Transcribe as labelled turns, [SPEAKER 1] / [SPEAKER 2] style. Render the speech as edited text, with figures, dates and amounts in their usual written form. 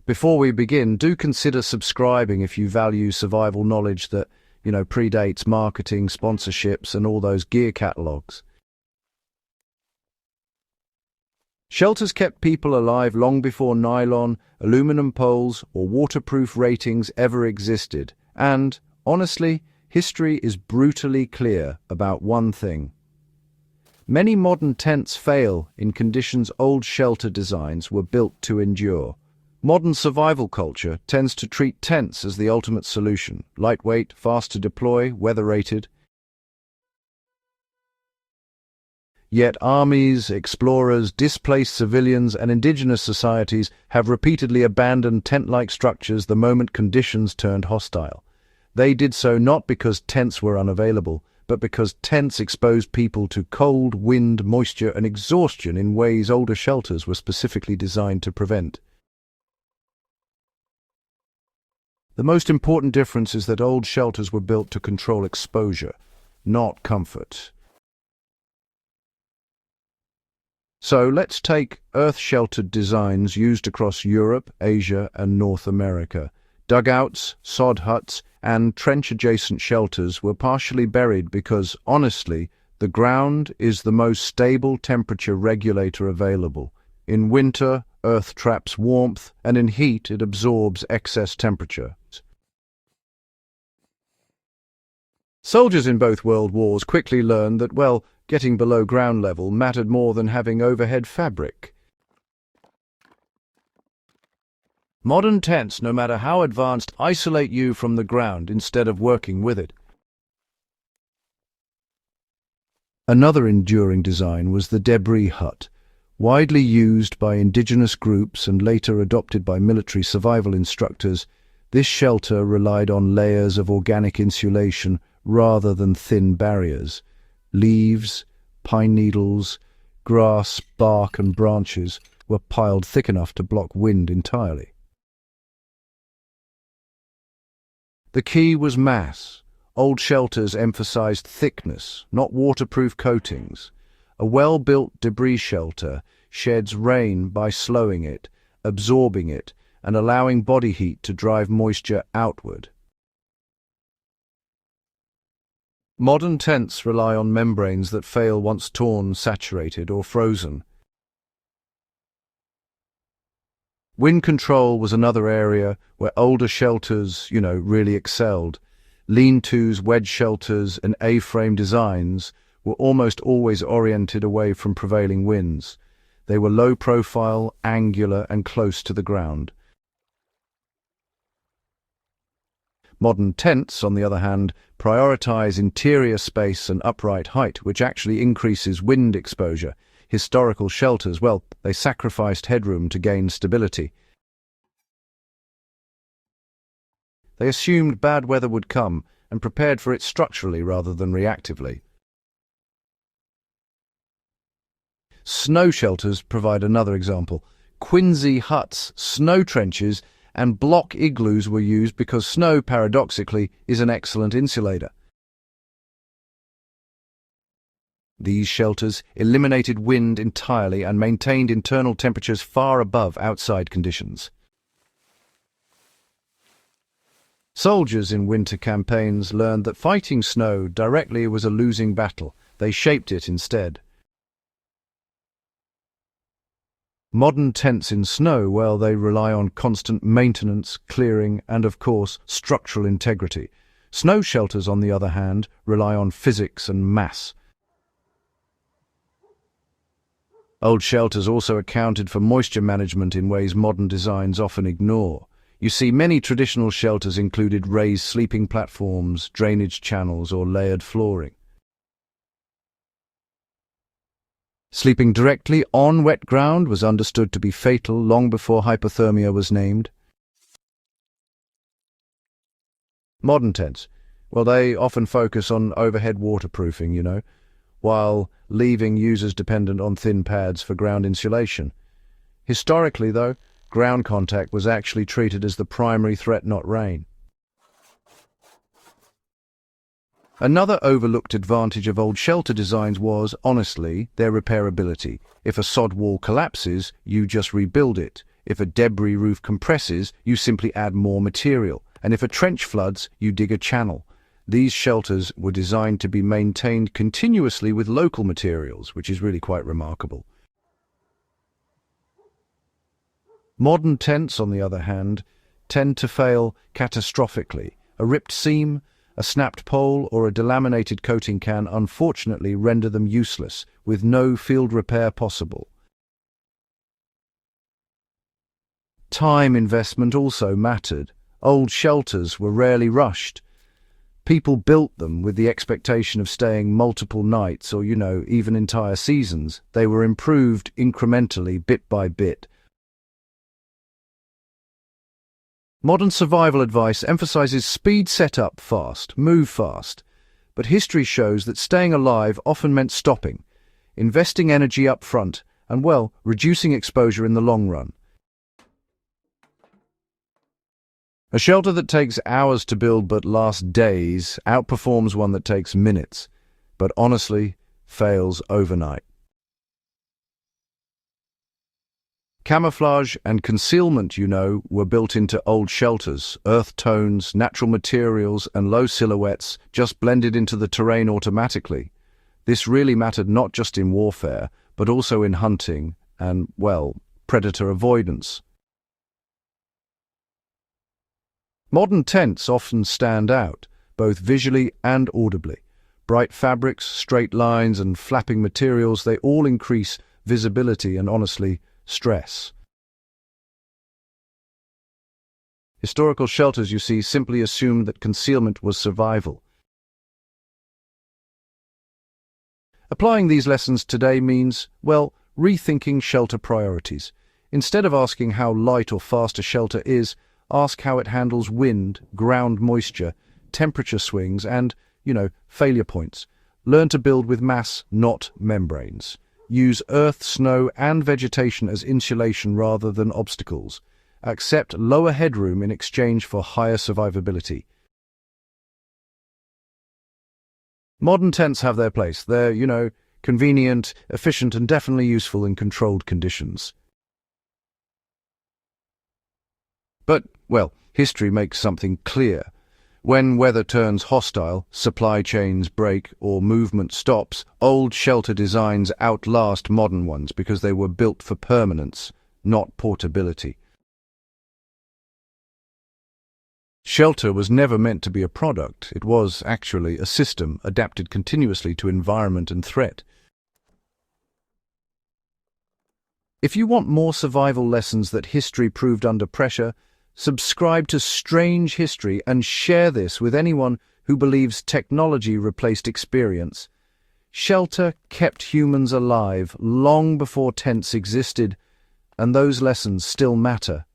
[SPEAKER 1] Before we begin, do consider subscribing if you value survival knowledge that, predates marketing, sponsorships, and all those gear catalogs. Shelters kept people alive long before nylon, aluminum poles, or waterproof ratings ever existed. And, honestly, history is brutally clear about one thing. Many modern tents fail in conditions old shelter designs were built to endure. Modern survival culture tends to treat tents as the ultimate solution: lightweight, fast to deploy, weather-rated. Yet armies, explorers, displaced civilians, and indigenous societies have repeatedly abandoned tent-like structures the moment conditions turned hostile. They did so not because tents were unavailable, but because tents exposed people to cold, wind, moisture, and exhaustion in ways older shelters were specifically designed to prevent. The most important difference is that old shelters were built to control exposure, not comfort. So let's take earth-sheltered designs used across Europe, Asia, and North America. Dugouts, sod huts, and trench-adjacent shelters were partially buried because, honestly, the ground is the most stable temperature regulator available. In winter, earth traps warmth, and in heat it absorbs excess temperature. Soldiers in both world wars quickly learned that, getting below ground level mattered more than having overhead fabric. Modern tents, no matter how advanced, isolate you from the ground instead of working with it. Another enduring design was the debris hut. Widely used by indigenous groups and later adopted by military survival instructors, this shelter relied on layers of organic insulation rather than thin barriers. Leaves, pine needles, grass, bark, and branches were piled thick enough to block wind entirely. The key was mass. Old shelters emphasized thickness, not waterproof coatings. A well-built debris shelter sheds rain by slowing it, absorbing it, and allowing body heat to drive moisture outward. Modern tents rely on membranes that fail once torn, saturated, or frozen. Wind control was another area where older shelters, really excelled. Lean-tos, wedge shelters, and A-frame designs were almost always oriented away from prevailing winds. They were low-profile, angular, and close to the ground. Modern tents, on the other hand, prioritize interior space and upright height, which actually increases wind exposure. Historical shelters, they sacrificed headroom to gain stability. They assumed bad weather would come and prepared for it structurally rather than reactively. Snow shelters provide another example. Quinsy huts, snow trenches, and block igloos were used because snow, paradoxically, is an excellent insulator. These shelters eliminated wind entirely and maintained internal temperatures far above outside conditions. Soldiers in winter campaigns learned that fighting snow directly was a losing battle. They shaped it instead. Modern tents in snow, they rely on constant maintenance, clearing, and, of course, structural integrity. Snow shelters, on the other hand, rely on physics and mass. Old shelters also accounted for moisture management in ways modern designs often ignore. You see, many traditional shelters included raised sleeping platforms, drainage channels, or layered flooring. Sleeping directly on wet ground was understood to be fatal long before hypothermia was named. Modern tents, they often focus on overhead waterproofing, while leaving users dependent on thin pads for ground insulation. Historically, though, ground contact was actually treated as the primary threat, not rain. Another overlooked advantage of old shelter designs was, honestly, their repairability. If a sod wall collapses, you just rebuild it. If a debris roof compresses, you simply add more material, and if a trench floods, you dig a channel. These shelters were designed to be maintained continuously with local materials, which is really quite remarkable. Modern tents, on the other hand, tend to fail catastrophically. A ripped seam, a snapped pole, or a delaminated coating can unfortunately render them useless, with no field repair possible. Time investment also mattered. Old shelters were rarely rushed. People built them with the expectation of staying multiple nights or, even entire seasons. They were improved incrementally, bit by bit. Modern survival advice emphasizes speed, set up fast, move fast. But history shows that staying alive often meant stopping, investing energy up front, and, reducing exposure in the long run. A shelter that takes hours to build but lasts days outperforms one that takes minutes, but honestly fails overnight. Camouflage and concealment, were built into old shelters. Earth tones, natural materials, and low silhouettes just blended into the terrain automatically. This really mattered not just in warfare, but also in hunting and, predator avoidance. Modern tents often stand out, both visually and audibly. Bright fabrics, straight lines, and flapping materials, they all increase visibility and, honestly, stress. Historical shelters, simply assumed that concealment was survival. Applying these lessons today means, rethinking shelter priorities. Instead of asking how light or fast a shelter is, ask how it handles wind, ground moisture, temperature swings, and, failure points. Learn to build with mass, not membranes. Use earth, snow, and vegetation as insulation rather than obstacles. Accept lower headroom in exchange for higher survivability. Modern tents have their place. They're, convenient, efficient, and definitely useful in controlled conditions. But, history makes something clear. When weather turns hostile, supply chains break, or movement stops, old shelter designs outlast modern ones because they were built for permanence, not portability. Shelter was never meant to be a product. It was, actually, a system adapted continuously to environment and threat. If you want more survival lessons that history proved under pressure, subscribe to Strange History and share this with anyone who believes technology replaced experience. Shelter kept humans alive long before tents existed, and those lessons still matter.